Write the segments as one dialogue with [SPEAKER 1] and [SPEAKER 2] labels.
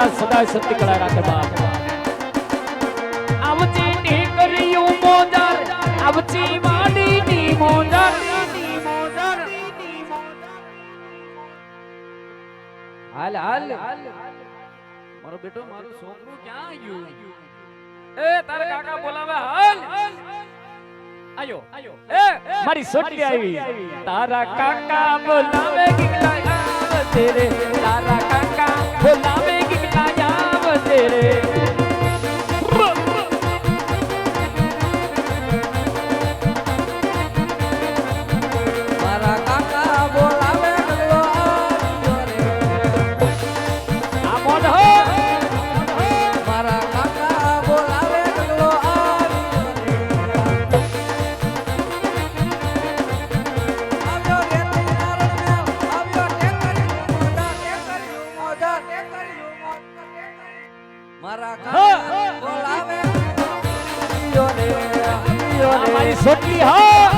[SPEAKER 1] મારા સદા સત્ય કળા રાખે બાપ આવજી ની કર્યું મોજર આવજી વાડી ની મોજર હાલ હાલ મારો બેટો મારું છોકરું ક્યાં ગયું એ તારે કાકા બોલાવે હાલ આયો એ મારી સોટલી આવી તારા કાકા બોલાવે ગિલા આવતે રે તારા કાકા બોલાવે ગિલા આવતે રે
[SPEAKER 2] મારા કાકા બોલાવે ગલો
[SPEAKER 1] આ મોઢ હો
[SPEAKER 2] મારા કાકા બોલાવે ગલો આવ્યો રે આવ્યો મારા કાકા બોલાવે
[SPEAKER 1] મારી સોટલી હા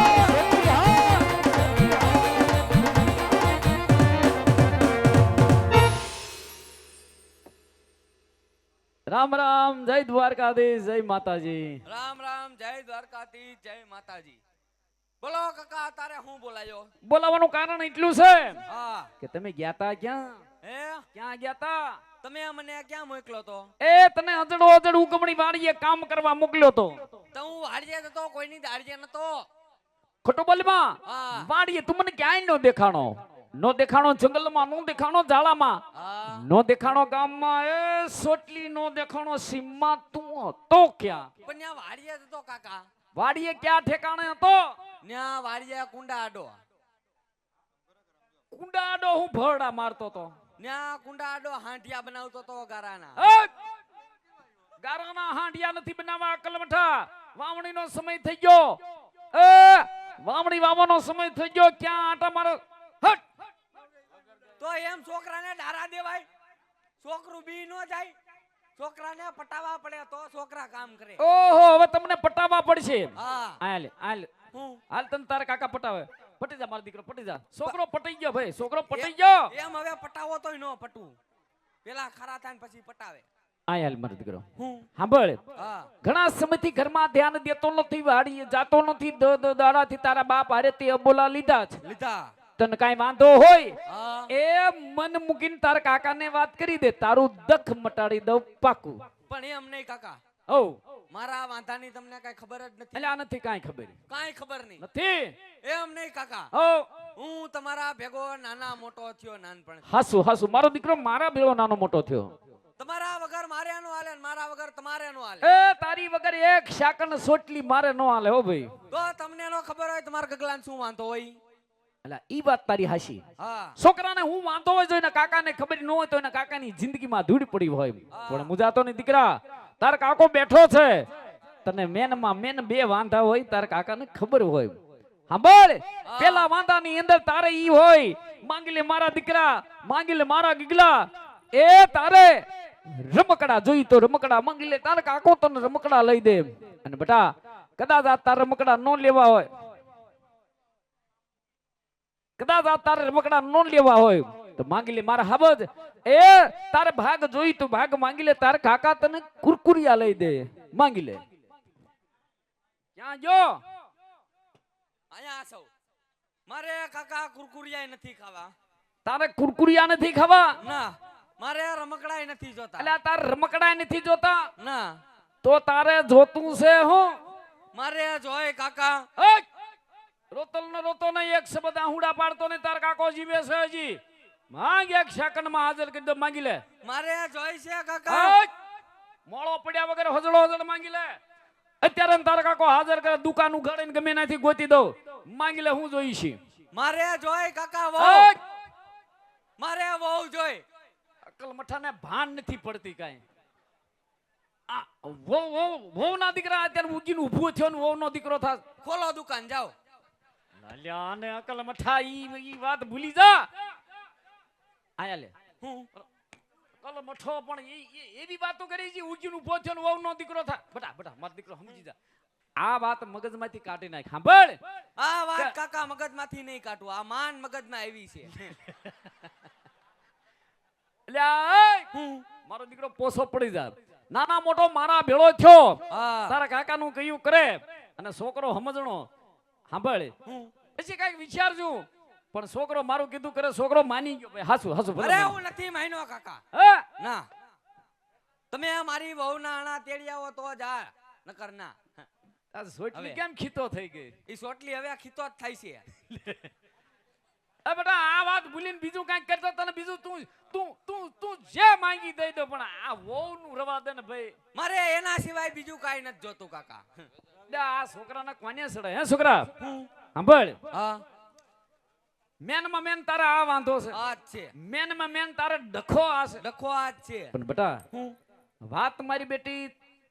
[SPEAKER 1] રામ રામ જય દ્વારકાધીશ જય માતાજી
[SPEAKER 2] રામ રામ જય દ્વારકાધીશ જય માતાજી બોલો કાકા તારે હું બોલાયો
[SPEAKER 1] બોલાવાનું કારણ એટલું છે
[SPEAKER 2] હા
[SPEAKER 1] કે તમે ગયા તા ક્યાં
[SPEAKER 2] હે
[SPEAKER 1] ક્યાં ગયા તા
[SPEAKER 2] તમે મને ક્યાં મોકલ્યો તો
[SPEAKER 1] એ તને અજડો અજડ ઉકમણી વાડીએ કામ કરવા મોકલ્યો તો
[SPEAKER 2] તો હું હાડજે તો કોઈની દાડજે નતો
[SPEAKER 1] ખોટું બોલમાં
[SPEAKER 2] હા
[SPEAKER 1] વાડીએ તું મને ક્યાંય નો દેખાણો નો દેખાણો જંગલમાં નો દેખાણો ઝાડામાં
[SPEAKER 2] હા
[SPEAKER 1] નો દેખાણો ગામમાં એ સોટલી નો દેખાણો સીમમાં તું હતો ક્યાં
[SPEAKER 2] પણ ન્યા વાડીએ તો કાકા
[SPEAKER 1] વાડીએ ક્યાં ઠેકાણે હતો
[SPEAKER 2] ન્યા વાડીએ કુંડા આડો
[SPEAKER 1] કુંડા આડો હું ભરડા મારતો તો
[SPEAKER 2] ન્યા કુંડા આડો હાંઠિયા બનાવતો તો ગારાના
[SPEAKER 1] ગારાના હાંડિયા નથી બનાવવા અકલમઠા વાવણીનો સમય થઈ ગયો એ વાવણી વાવવાનો સમય થઈ ગયો ક્યાં આટા મારો હટ
[SPEAKER 2] તો એમ છોકરાને ડારા દેવાય છોકરું બી નો જાય છોકરાને પટાવા પડે તો છોકરા કામ કરે
[SPEAKER 1] ઓહો હવે તમને પટાવવા પડશે
[SPEAKER 2] હા
[SPEAKER 1] હાલ હાલ
[SPEAKER 2] હું
[SPEAKER 1] હાલ તને તારા કાકા પટાવે પટી જા મારો દીકરો પટી જા છોકરો પટાઈ ગયો ભાઈ છોકરો પટાઈ ગયો
[SPEAKER 2] એમ હવે પટાવો તોય નો પટવું પેલા ખરા થાય ને પછી પટાવે
[SPEAKER 1] આય હાલ મારો દીકરો
[SPEAKER 2] હું
[SPEAKER 1] સાંભળ
[SPEAKER 2] હા
[SPEAKER 1] ઘણા સમયથી ઘરમાં ધ્યાન દેતો નથી વાડીએ જાતો નથી દાડાથી તારા બાપ હારે તે અબોલા લીધા છે
[SPEAKER 2] લીધા
[SPEAKER 1] તને કાઈ વાંધો હોય
[SPEAKER 2] હા
[SPEAKER 1] એ મન મૂકીને તારા કાકાને વાત કરી દે તારું દખ મટાડી દઉં પાકું
[SPEAKER 2] પણ એમ નહીં કાકા
[SPEAKER 1] ઓ
[SPEAKER 2] મારા વાંધાની તમને કઈ ખબર જ નથી
[SPEAKER 1] એટલે આ નથી કાઈ ખબર
[SPEAKER 2] કાઈ ખબર નહીં
[SPEAKER 1] નથી
[SPEAKER 2] એમ નહીં કાકા
[SPEAKER 1] ઓ
[SPEAKER 2] હું તમારા ભેગો નાના મોટો થયો નાનપણ
[SPEAKER 1] હાસુ હાસુ મારો દીકરો મારા ભેળો નાનો મોટો થયો
[SPEAKER 2] તમારા વગર મારે નો હાલે ને મારા વગર તમારે નો હાલે
[SPEAKER 1] એ તારી વગર એક શાકન સોટલી મારે નો હાલે હો ભાઈ
[SPEAKER 2] તો તમને નો ખબર હોય તમારા ગગલાને શું વાંધો હોય
[SPEAKER 1] એટલે ઈ વાત તારી હાસી
[SPEAKER 2] હા
[SPEAKER 1] છોકરાને હું વાંધો હોય તો એના કાકાને ખબર ન હોય તો એના કાકાની જિંદગીમાં ધૂળ પડી હોય પણ મુજાતો ની દીકરા તાર કાકો બેઠો છે તને મેનમાં મેન બે વાંધા હોય તાર કાકાને ખબર હોય સાંભળ પેલા વાંધાની અંદર તારે ઈ હોય માંગી લે મારા દીકરા માંગી લે મારા ગીગલા એ તારે રમકડા જોઈ તો રમકડા માંગી લે તાર કાકો તને રમકડા લઈ દે અને બેટા કદાચ આ તાર રમકડા ન લેવા હોય કદાચ આ તારે રમકડા ન લેવા હોય તો માંગી લે મારા હાબજ એ તારે ભાગ જોઈ તો ભાગ માંગી લે તાર કાકા તને કુરકુરિયા લઈ દે માંગી લે ક્યાં જો
[SPEAKER 2] અહીંયા સૌ મારે કાકા કુરકુરિયા નથી ખાવા
[SPEAKER 1] તારે કુરકુરિયા નથી ખાવા
[SPEAKER 2] ના મારે રમકડાય નથી જોતા
[SPEAKER 1] એટલે તારે રમકડા નથી જોતા
[SPEAKER 2] ના
[SPEAKER 1] તો તારે જોતું છે હું
[SPEAKER 2] મારે જોય કાકા
[SPEAKER 1] રોતલ ને રોતો ને એક શબ્દ આહુડા પાડતો ને તાર કાકો જીવે છે હજી માંગ એક સેકન્ડ માં હાજર કરી દો માંગી લે
[SPEAKER 2] મારે જોય છે કાકા
[SPEAKER 1] મોળો પડ્યા વગર હજળો હજળ માંગી લે અત્યારે તાર કાકો હાજર કરે દુકાન ઉઘાડીને ગમે નાથી ગોતી દો માંગી લે હું જોઈ છી
[SPEAKER 2] મારે જોય કાકા વહુ મારે વહુ જોય
[SPEAKER 1] અકલ મઠાને ભાન નથી પડતી કાઈ આ વહુ ના દીકરા અત્યારે ઉગીને ઊભો થયો ને વહુ નો દીકરો થાસ
[SPEAKER 2] ખોલો દુકાન જાઓ
[SPEAKER 1] લાલ્યા ને અકલ મઠા ઈ વાત ભૂલી જા આયા લે
[SPEAKER 2] હું
[SPEAKER 1] કલ મઠો પણ એવી વાતો કરી છે ઉગીને ઊભો થયો ને વહુ નો દીકરો થા બટા બટા મારો દીકરો સમજી જા આ વાત મગજમાંથી કાઢી નાખ સાંભળ
[SPEAKER 2] આ વાત કાકા મગજમાંથી નહીં કાઢું આ માન મગજમાં આવી છે
[SPEAKER 1] એટલે મારો દીકરો પોસો પડી જાય. નાના મોટો મારા ભેળો થયો,
[SPEAKER 2] હા
[SPEAKER 1] તારા કાકાનું કહ્યું કરે, અને છોકરો સમજણો સાંભળે.
[SPEAKER 2] હું
[SPEAKER 1] પછી કઈક વિચારજો, પણ છોકરો મારું કીધું કરે, છોકરો માની ગયો. ભાઈ હાસુ હાસુ ભલે
[SPEAKER 2] અરે
[SPEAKER 1] માની.
[SPEAKER 2] હું નથી માન્યો કાકા
[SPEAKER 1] હે?
[SPEAKER 2] ના તમે મારી વહુના આણા તેડી આવો તો જા નકર ના
[SPEAKER 1] આ સોટલી
[SPEAKER 2] હવે.
[SPEAKER 1] કેમ ખીતો થઈ ગઈ?
[SPEAKER 2] ઈ સોટલી હવે ખીતો જ થાય છે
[SPEAKER 1] એ બેટા આ વાત ભૂલીને બીજું કાંઈક કરતો તને બીજું તું તું તું તું જે માંગી દઈ દો, પણ આ વહુનું રવા દે ને ભાઈ.
[SPEAKER 2] મારે એના સિવાય બીજું કાઈ નથી જોતું કાકા
[SPEAKER 1] લે આ છોકરાના કોને સડે? હે છોકરા સાંભળ,
[SPEAKER 2] હા
[SPEAKER 1] મેનમાં મેન તારા આ વાંધો છે,
[SPEAKER 2] આ જ છે
[SPEAKER 1] મેનમાં મેન તારે ડખો આ છે.
[SPEAKER 2] લખો આ જ છે
[SPEAKER 1] પણ બેટા
[SPEAKER 2] હું
[SPEAKER 1] વાત મારી બેટી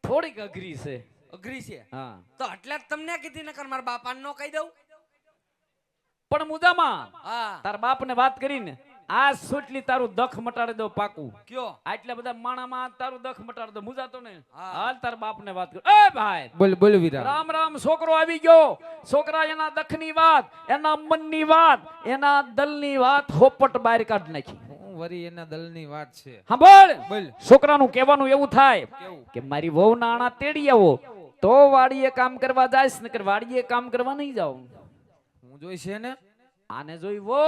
[SPEAKER 1] થોડીક અઘરી છે.
[SPEAKER 2] અઘરી છે
[SPEAKER 1] હા
[SPEAKER 2] તો એટલે જ તમને કીધી નકર મારા બાપાને નો કહી દઉં
[SPEAKER 1] પણ મુજામાં
[SPEAKER 2] હા
[SPEAKER 1] તાર બાપને વાત કરીને આ સોટલી તારું દખ મટાડી દો પાકું.
[SPEAKER 2] કયો
[SPEAKER 1] આટલા બધા માણામાં તારું દખ મટાડી દો. મુજાતો ને
[SPEAKER 2] હા.
[SPEAKER 1] હાલ તાર બાપને વાત કર. એ ભાઈ
[SPEAKER 3] બોલ બોલ વીરા.
[SPEAKER 1] રામ રામ, છોકરો આવી ગયો. છોકરા એના દખની વાત, એના મનની વાત, એના દલની વાત હોપટ બહાર કાઢી નાખી.
[SPEAKER 3] હું વરી એના દલની વાત છે.
[SPEAKER 1] સાંભળ,
[SPEAKER 3] બોલ.
[SPEAKER 1] છોકરાનું કહેવાનું એવું થાય
[SPEAKER 3] કેવું?
[SPEAKER 1] કે મારી વહુ ના આણા તેડી આવો તો વાડીએ કામ કરવા જાઈશ, નકર વાડીએ કામ કરવા નહીં જાઉં.
[SPEAKER 3] હું જોઈ છે ને
[SPEAKER 1] આને જોઈ વહુ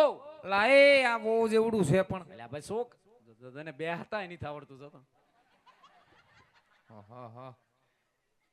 [SPEAKER 3] લાએ આ બહુ જેવડું છે પણ
[SPEAKER 1] એટલે ભાઈ શોક તને બે હતા નથી આવડતું જતો.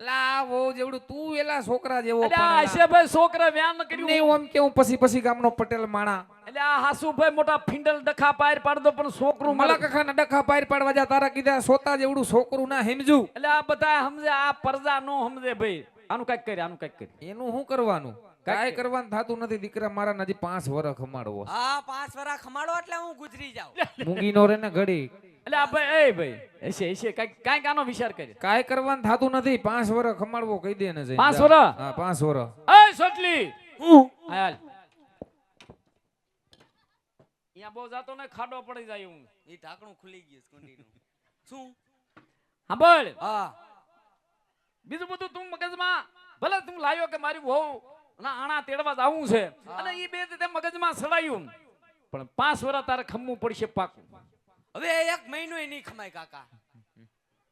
[SPEAKER 3] લા બહુ જેવડું તું એલા છોકરા જેવો
[SPEAKER 1] એટલે આ
[SPEAKER 3] પણ
[SPEAKER 1] હશે ભાઈ છોકરા વ્યાન
[SPEAKER 3] એલા.
[SPEAKER 1] કર્યું.
[SPEAKER 3] નહીં ઓમ કેવું પછી ગામનો પટેલ માણા
[SPEAKER 1] એટલે આ હાસુભાઈ મોટા ફિંડલ ડખા પાર પાડ દો, પણ છોકરું
[SPEAKER 3] મલા
[SPEAKER 1] મળે.
[SPEAKER 3] કખાના ડખા પાર પાડવા જા તારા કીધા સોતા જેવડું છોકરું ના હિમજુ
[SPEAKER 1] એટલે આ બધા સમજે, આ પરજા નો સમજે ભાઈ. આનું કઈક કરે, આનું કઈક કરે.
[SPEAKER 3] એનું શું કરવાનું? કાંઈ કરવાનું થાતું નથી દીકરા મારા નજી 5 વર્ષ ખમાડવો.
[SPEAKER 2] હા 5 વરા ખમાડો એટલે હું ગુજરી જાઉં
[SPEAKER 3] મૂંગી નો રે ને ઘડી
[SPEAKER 1] એટલે આ ભાઈ, એ ભાઈ હશે હશે કઈક આનો વિચાર કરે.
[SPEAKER 3] કાંઈ કરવાનું થાતું નથી. 5 વર્ષ ખમાડવો કહી દે ને જઈને.
[SPEAKER 1] 5 વર્ષ?
[SPEAKER 3] હા 5 વર્ષ.
[SPEAKER 1] એ સોટલી હાલ. અહીંયા બહુ જાતો ને ખાડો પડી જાય હું.
[SPEAKER 2] ઈ ઢાંકણું ખુલી ગયું છે કુંડીનું શું
[SPEAKER 1] સાંભળ,
[SPEAKER 2] હા
[SPEAKER 1] બીજું બધું તું મગજમાં ભલે તું લાયો કે મારી વહુ ના આણા તેડવા જાવું છે, અને ઈ બે તે મગજમાં સડાયું, પણ 5 વર્ષ તારે ખમવું પડશે પાકું.
[SPEAKER 2] હવે 1 મહિનો નહીં ખમાય કાકા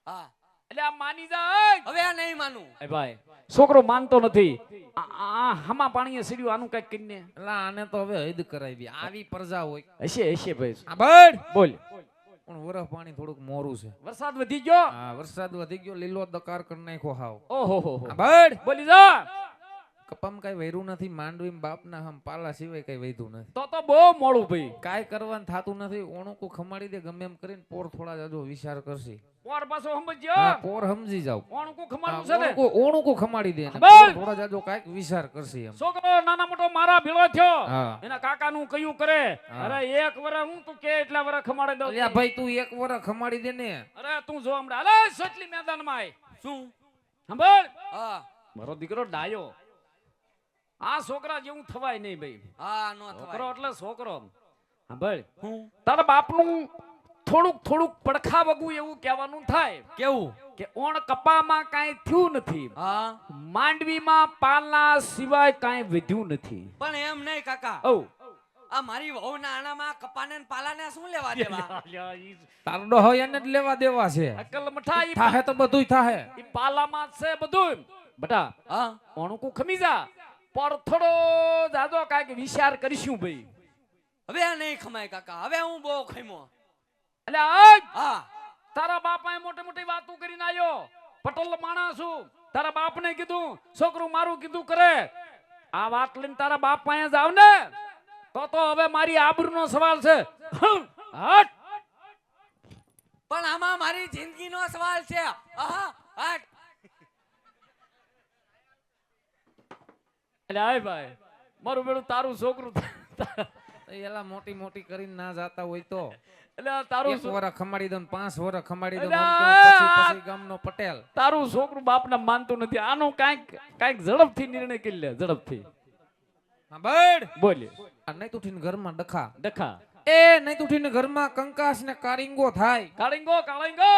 [SPEAKER 2] હા
[SPEAKER 1] એટલે આ માની જાય.
[SPEAKER 2] હવે આ નહીં માનું
[SPEAKER 1] એ ભાઈ છોકરો માનતો નથી. આ હામા પાણીએ સીડ્યું, આનું કઈક કરીને.
[SPEAKER 3] એલા આને તો હવે હદ કરાવી. આવી પ્રજા હોય.
[SPEAKER 1] હશે હશે ભાઈ.
[SPEAKER 3] આ બળ
[SPEAKER 1] બોલ.
[SPEAKER 3] પણ વરસ પાણી થોડુંક મોરું છે.
[SPEAKER 1] વરસાદ વધી ગયો.
[SPEAKER 3] હા વરસાદ વધી ગયો. લીલો દકાર કરી નાખ્યો હાવ.
[SPEAKER 1] ઓહો હો
[SPEAKER 3] આ બળ
[SPEAKER 1] બોલી જા.
[SPEAKER 3] કપામ કઈ વૈરું નથી. માંડવી બાપના હમ પાલા સિવાય કઈ વૈધું નથી.
[SPEAKER 1] તો બહુ મોડું ભાઈ.
[SPEAKER 3] કાંઈ કરવાનું થાતું નથી. ઓણુકું ખમાડી દે ગમે એમ કરીને. પોર થોડા જાજો વિચાર કરશે.
[SPEAKER 1] પોર પાછો સમજ્યો.
[SPEAKER 3] હા પોર સમજી જાવ.
[SPEAKER 1] કોણ કો ખમાડું છે ને.
[SPEAKER 3] ઓણુકું ખમાડી દે ને
[SPEAKER 1] બોલ.
[SPEAKER 3] પોર થોડા જાજો કાંઈક વિચાર કરશે એમ.
[SPEAKER 1] છોકરો નાના મોટો મારા ભેળો થયો.
[SPEAKER 3] હા.
[SPEAKER 1] એના કાકાનું કયું કરે.
[SPEAKER 3] હા.
[SPEAKER 1] અરે 1 વરસ હું તું કે એટલા વરસ ખમાડી દઉં.
[SPEAKER 3] અલ્યા ભાઈ તું 1 વરસ ખમાડી દે ને.
[SPEAKER 1] અરે તું જો હમણાં અલે સટલી મેદાનમાં આય.
[SPEAKER 2] શું
[SPEAKER 1] સાંભળ,
[SPEAKER 2] હા
[SPEAKER 1] મારો દીકરો ડાયો. આ છોકરા જેવું થવાય નહીં ભાઈ.
[SPEAKER 2] હા નો
[SPEAKER 1] છોકરો
[SPEAKER 2] થવાય
[SPEAKER 1] એટલે છોકરો. સાંભળ,
[SPEAKER 2] હું
[SPEAKER 1] તારા બાપનું થોડુંક પડખા વગું એવું કહેવાનું થાય
[SPEAKER 2] કેવું
[SPEAKER 1] કે ઓણ કપામાં કાંઈ થયું નથી,
[SPEAKER 2] હા
[SPEAKER 1] માંડવીમાં પાલના સિવાય કાંઈ વધ્યું નથી.
[SPEAKER 2] પણ એમ નહીં કાકા
[SPEAKER 1] ઓ
[SPEAKER 2] આ મારી વહુના આણામાં કપાને ને પાલાને શું લેવા દેવા
[SPEAKER 3] તારડો હોય એને જ લેવા દેવા છે.
[SPEAKER 1] અકલ મઠાઈ
[SPEAKER 3] થાહે તો બધુંય થાહે.
[SPEAKER 1] ઈ પાલામાં જ છે બધું. બટા
[SPEAKER 2] હા
[SPEAKER 1] ઓણકું ખમી જા, પર થોડો જાજો કાંઈક વિચાર કરીશું ભાઈ.
[SPEAKER 2] હવે આ નહીં ખમાય કાકા હવે હું બહુ ખમ્યો
[SPEAKER 1] એટલે આજ
[SPEAKER 2] હા
[SPEAKER 1] તારા બાપાએ મોટી મોટી વાતો કરીને આવ્યો. પટલ માણસ છું. તારા બાપને કીધું છોકરું મારું કીધું કરે. આ વાત લઈને તારા બાપ પાસે જાવ ને તો હવે મારી આબરૂનો સવાલ છે. હટ.
[SPEAKER 2] પણ આમાં મારી જિંદગીનો સવાલ છે આહા હટ
[SPEAKER 1] એટલે આય ભાઈ મારું બેડું તારું છોકરું.
[SPEAKER 3] એલા મોટી મોટી કરીને ના જાતા હોય તો
[SPEAKER 1] એટલે તારું
[SPEAKER 3] 1 વરસ ખમાડી દો ને 5 વરસ ખમાડી દો.
[SPEAKER 1] અલા!
[SPEAKER 3] પછી ગામનો પટેલ.
[SPEAKER 1] તારું છોકરું બાપને માનતું નથી. આનું કાંઈક ઝડપથી નિર્ણય કરી લે. ઝડપથી
[SPEAKER 3] હા બળ
[SPEAKER 1] બોલે.
[SPEAKER 3] આ નહીં ઉઠીને ઘરમાં ડખા.
[SPEAKER 1] ડખા
[SPEAKER 3] એ નહીં ઉઠીને ઘરમાં કંકાસ ને કારિંગો થાય.
[SPEAKER 1] કાળિંગો કાળિંગો.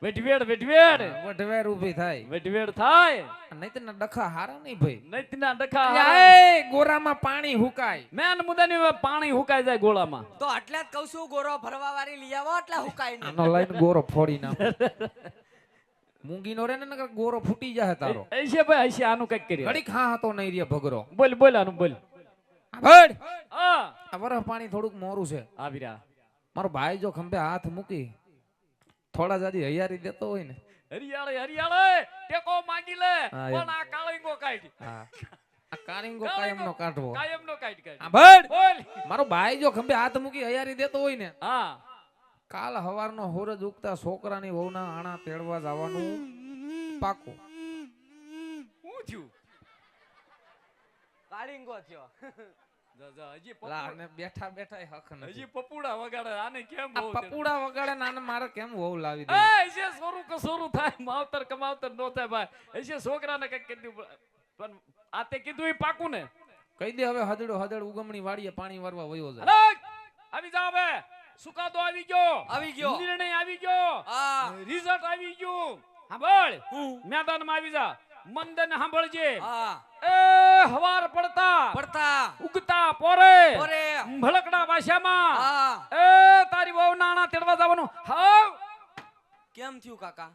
[SPEAKER 1] વેઠવેડ વેઠવેડ
[SPEAKER 3] વઢવેર ઊભી થાય
[SPEAKER 1] વેઠવેડ થાય
[SPEAKER 3] નહીં તો ડખા હારા નહીં ભાઈ
[SPEAKER 1] નૈતના ડખા
[SPEAKER 3] એ ગોરામાં પાણી હુકાય
[SPEAKER 1] મેન મુદાની પાણી હુકાઈ જાય ગોળામાં
[SPEAKER 2] તો એટલે જ કહું છું ગોરો ભરવા વાળી લઈ આવો એટલે હુકાય નહીં
[SPEAKER 3] આનો લઈને ગોરો ફોડી નાખો મૂંગીનો રે ને નકર ગોરો ફૂટી જાય તારો
[SPEAKER 1] ऐसे ભાઈ ऐसे આનું કઈક કરી
[SPEAKER 3] ઘડીક હા હતો નહીં રે ભગરો
[SPEAKER 1] બોલ બોલ આનું બોલ
[SPEAKER 3] ભડ
[SPEAKER 1] હા
[SPEAKER 3] આ વરફ પાણી થોડુંક મોરું છે
[SPEAKER 1] આવી રહ્યા
[SPEAKER 3] મારો ભાઈ જો ખંભે હાથ મૂકી થોડા જાજી હૈયારી દેતો હોય ને
[SPEAKER 1] હરિયાળે હરિયાળે ટેકો માંગી લે
[SPEAKER 3] હા,
[SPEAKER 1] પણ આ કાળીંગો કાઢ
[SPEAKER 3] હા આ કારિંગો કાયમનો કાઢવો
[SPEAKER 1] કાયમનો કાઢ કાઢ
[SPEAKER 3] આ ભડ
[SPEAKER 1] બોલ
[SPEAKER 3] મારો ભાઈ જો ખંભે હાથ મૂકી હૈયારી દેતો હોય ને
[SPEAKER 1] હા
[SPEAKER 3] કાલ હવારનો હોરજ ઉગતા છોકરાની વહુના આણા તેડવા જવાનું પાકું
[SPEAKER 1] હું થયું
[SPEAKER 2] કાળીંગો થયો
[SPEAKER 1] જા જા હજી
[SPEAKER 3] લા અને બેઠા બેઠા હક નથી
[SPEAKER 1] હજી પપુડા વગાડે આને કેમ
[SPEAKER 3] આ
[SPEAKER 1] બહુ
[SPEAKER 3] પપુડા વગાડે ને આને મારે કેમ વહુ લાવી દે
[SPEAKER 1] એ છે સોરું કસોરું થાય માવતર કમાવતર નો થાય ભાઈ એસે છોકરાને કઈક કીધું પણ આ તે કીધું એ પાકું ને
[SPEAKER 3] કહી દે હવે હદડ ઉગમણી વાડીએ પાણી વારવા વયો જાય
[SPEAKER 1] અરે આવી જા હવે સુકાદો આવી ગયો
[SPEAKER 2] આવી ગયો
[SPEAKER 1] નિર્ણય આવી ગયો
[SPEAKER 2] હા
[SPEAKER 1] રિઝલ્ટ આવી ગયું સાંભળ
[SPEAKER 2] હું
[SPEAKER 1] મેદાનમાં આવી જા મંદન સાંભળજે
[SPEAKER 2] હા
[SPEAKER 1] એ હવાર પડતા
[SPEAKER 2] પડતા
[SPEAKER 1] ઉગતા પોરે
[SPEAKER 2] ઓરે
[SPEAKER 1] ભળકડા ભાષામાં
[SPEAKER 2] હા
[SPEAKER 1] એ તારી વહુ નાણા તેડવા જવાનું હાવ
[SPEAKER 2] કેમ થયું કાકા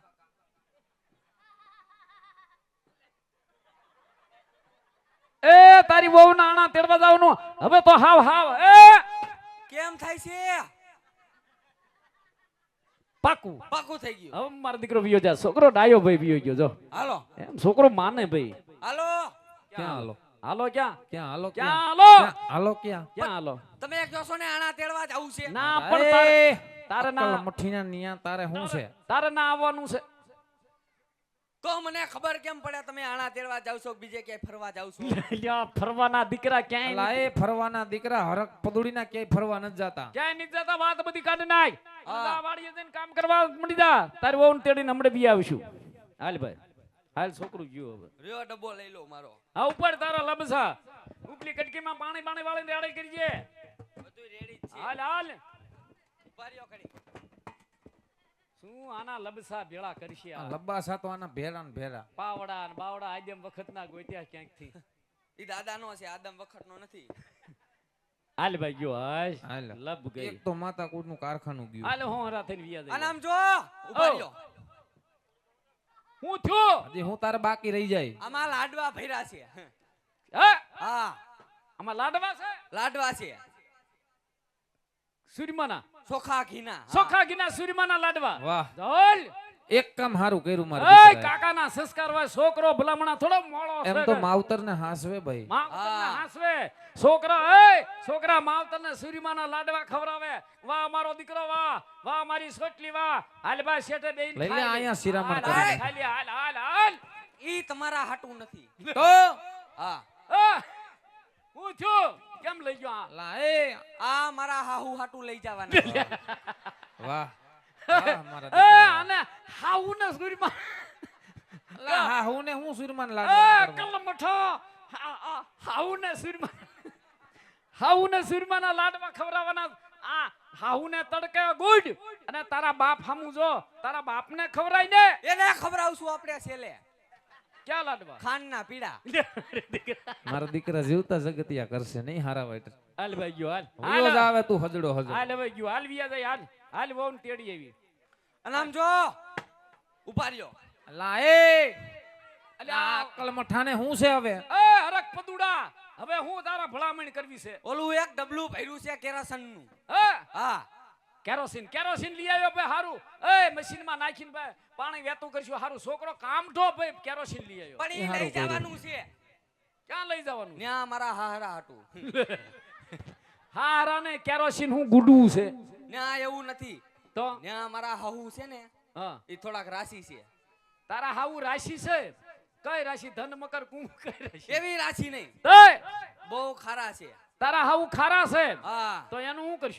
[SPEAKER 1] એ તારી વહુ નાણા તેડવા જવાનું હવે તો હાવ હાવ એ
[SPEAKER 2] કેમ થાય છે
[SPEAKER 1] પાકું
[SPEAKER 2] પાકું થઈ ગયું
[SPEAKER 1] હવે મારો દીકરો વિયો જા છોકરો ડાયો ભાઈ વિયો ગયો જો
[SPEAKER 2] હાલો
[SPEAKER 1] એમ છોકરો માને ભાઈ
[SPEAKER 2] હાલો
[SPEAKER 3] ક્યાં હાલો
[SPEAKER 1] હાલો ક્યાં
[SPEAKER 3] ક્યાં હાલો
[SPEAKER 1] ક્યાં
[SPEAKER 3] ક્યાં
[SPEAKER 1] હાલો
[SPEAKER 3] ક્યાં હાલો ક્યાં
[SPEAKER 1] ક્યાં હાલો
[SPEAKER 2] તમે એક જોશો ને આણા તેડવા જવું છે
[SPEAKER 1] ના પણ તારે તારે ના
[SPEAKER 3] મઠીના નિયા તારે શું છે
[SPEAKER 1] તારે ના આવવાનું છે
[SPEAKER 2] તો મને ખબર કેમ પડે તમે આણા તેડવા જાવ છો કે બીજે ક્યાંય ફરવા જાવ છો
[SPEAKER 1] લ્યા ફરવાના દીકરા ક્યાંય
[SPEAKER 3] અલા એ ફરવાના દીકરા હરક પદુડીના ક્યાંય ફરવા નથી જાતા
[SPEAKER 1] ક્યાંય નહીં જતા વાત બધી કાઢી નાખ
[SPEAKER 2] હા.
[SPEAKER 1] આ વાડીએ જઈને કામ કરવા મળી જા તારી વહુને તેડીને હમણાં બી આવીશું હાલ ભાઈ હાલ છોકરું ગયું હવે
[SPEAKER 2] રહ્યો ડબ્બો લઈ લો મારો
[SPEAKER 1] આ ઉપર તારા લબસા ઉપલી કટકીમાં પાણી પાણી વાળીને રેડી કરજે
[SPEAKER 2] બધું રેડી જ છે
[SPEAKER 1] હાલ હાલ
[SPEAKER 2] ઉભા રહ્યો ઘડી
[SPEAKER 1] શું આના લબસા ભેળા કરશે
[SPEAKER 3] આ
[SPEAKER 1] આ?
[SPEAKER 3] લબ્બા સાતો આના ભેરા ને ભેરા
[SPEAKER 1] પાવડા ને બાવડા આદમ વખતના ગોત્યા ક્યાંકથી
[SPEAKER 2] ઈ દાદાનો છે આદમ વખતનો નથી
[SPEAKER 1] હાલ ભાઈ ગયો હાશ
[SPEAKER 3] હાલ.
[SPEAKER 1] લબ ગઈ
[SPEAKER 3] એક તો માતાકૂટ નું કારખાનું ગયું
[SPEAKER 1] હાલ હું હરા થઈને વિયા
[SPEAKER 2] આ
[SPEAKER 1] જઈ
[SPEAKER 2] નામ જો ઉભા
[SPEAKER 1] ઓ.
[SPEAKER 2] રહ્યો
[SPEAKER 1] હું થયું
[SPEAKER 3] હજી હું તારે બાકી રહી જાય
[SPEAKER 2] આમાં લાડવા ભર્યા છે
[SPEAKER 1] હે
[SPEAKER 2] હા
[SPEAKER 1] આમાં લાડવા છે
[SPEAKER 2] લાડવા છે
[SPEAKER 1] સુરમાના
[SPEAKER 2] ચોખા ઘીના હા.
[SPEAKER 1] ચોખા ઘીના સુરમાના લાડવા
[SPEAKER 3] વાહ
[SPEAKER 1] જોલ
[SPEAKER 3] એક કામ હારું કર્યું
[SPEAKER 1] એ
[SPEAKER 3] મારા દીકરાએ.
[SPEAKER 1] કાકાના સંસ્કાર હોય છોકરો ભલામણા થોડો મોળો
[SPEAKER 3] એમ
[SPEAKER 1] છે
[SPEAKER 3] તો
[SPEAKER 1] કે
[SPEAKER 3] માવતર ને હાસવે ભાઈ
[SPEAKER 1] માવતરને
[SPEAKER 2] હા.
[SPEAKER 1] હાંસવે છોકરા છોકરા માવતરને સુરીમાના લાડવા ખવડાવે વાહ મારો દીકરો વાહ વાહ મારી સોટલી વાહ હાલ બા શેઠે બેહીને
[SPEAKER 3] લઈ લે
[SPEAKER 1] ખાઈ લે.
[SPEAKER 3] અહીંયા શિરામણ
[SPEAKER 1] હાલ,
[SPEAKER 3] કરીને.
[SPEAKER 1] હાલ, ખાલી હાલ હાલ હાલ
[SPEAKER 2] ઈ તમારા હાટું નથી
[SPEAKER 3] તો
[SPEAKER 2] હા
[SPEAKER 1] આ, હું થયું કેમ લઈ ગયો આ?
[SPEAKER 3] લા એ
[SPEAKER 2] આ મારા હાહુ હાટું લઈ જવાના
[SPEAKER 3] વાહ વાહ મારા
[SPEAKER 1] એ
[SPEAKER 3] દીકરા
[SPEAKER 1] આને હાઉને સુરીમા
[SPEAKER 3] લા હા હું ને હું સુરમાન
[SPEAKER 1] એ
[SPEAKER 3] લાડવા કરવા.
[SPEAKER 1] કલમઠો હાઉને સુરમાના લાડવા ખવડાવવાના આ હાઉને તડકે ગુડ અને તારા બાપ હામુ જો તારા બાપને ખવડાય ને
[SPEAKER 2] એને ખવડાવશું આપણે છેલ્લે
[SPEAKER 1] ક્યાં લાડવા
[SPEAKER 2] ખાંડના પીડા
[SPEAKER 3] મારા દીકરા જીવતા જગતિયા કરશે નહીં હારા વાઈટ
[SPEAKER 1] હાલ ભાઈ ગયો હાલ
[SPEAKER 3] હુયો જ
[SPEAKER 1] હાલ
[SPEAKER 3] આવે તું હજડો હજડો
[SPEAKER 1] હાલ ભાઈ ગયો હાલ વિયા જાય હાલ હાલ વહુને તેડી આવી
[SPEAKER 2] અને આમ જો ઉભા રહ્યો
[SPEAKER 3] લા એ
[SPEAKER 1] અલ્યા
[SPEAKER 3] આ અક્કલ મઠાને હું છે હવે
[SPEAKER 1] એ હરક પદુડા હવે હું તારા ભલામણ કરવી છે
[SPEAKER 2] ઓલું એક ડબલું ભર્યું છે કેરાસનનું
[SPEAKER 1] હે
[SPEAKER 2] હા
[SPEAKER 1] કેરોસીન લઈ આવ્યો ભાઈ હારું એ મશીનમાં નાખીને ભાઈ પાણી વેતું કરશું હારું છોકરો કામઠો ભાઈ કેરોસીન લઈ આવ્યો
[SPEAKER 2] પણ
[SPEAKER 3] એ
[SPEAKER 2] ઈ
[SPEAKER 3] હારું
[SPEAKER 2] લઈ જવાનું છે
[SPEAKER 1] ક્યાં લઈ જવાનું
[SPEAKER 2] ન્યા મારા હાહરા હાટું
[SPEAKER 1] હારાને કેરોસીન હું ગુડું છે
[SPEAKER 2] ન્યા એવું નથી
[SPEAKER 1] તો
[SPEAKER 2] ન્યા મારા હાહુ છે ને
[SPEAKER 1] હા
[SPEAKER 2] ઈ થોડાક રાશિ છે
[SPEAKER 1] તારા હાવું રાશિ છે કઈ રાશિ ધન મકર કુંભ કઈ રાશિ
[SPEAKER 2] એવી રાશિ નહીં
[SPEAKER 1] તોય
[SPEAKER 2] બહુ ખારા છે
[SPEAKER 1] તારા હાવું ખારા છે
[SPEAKER 2] હા
[SPEAKER 1] તો એનું હું કરશું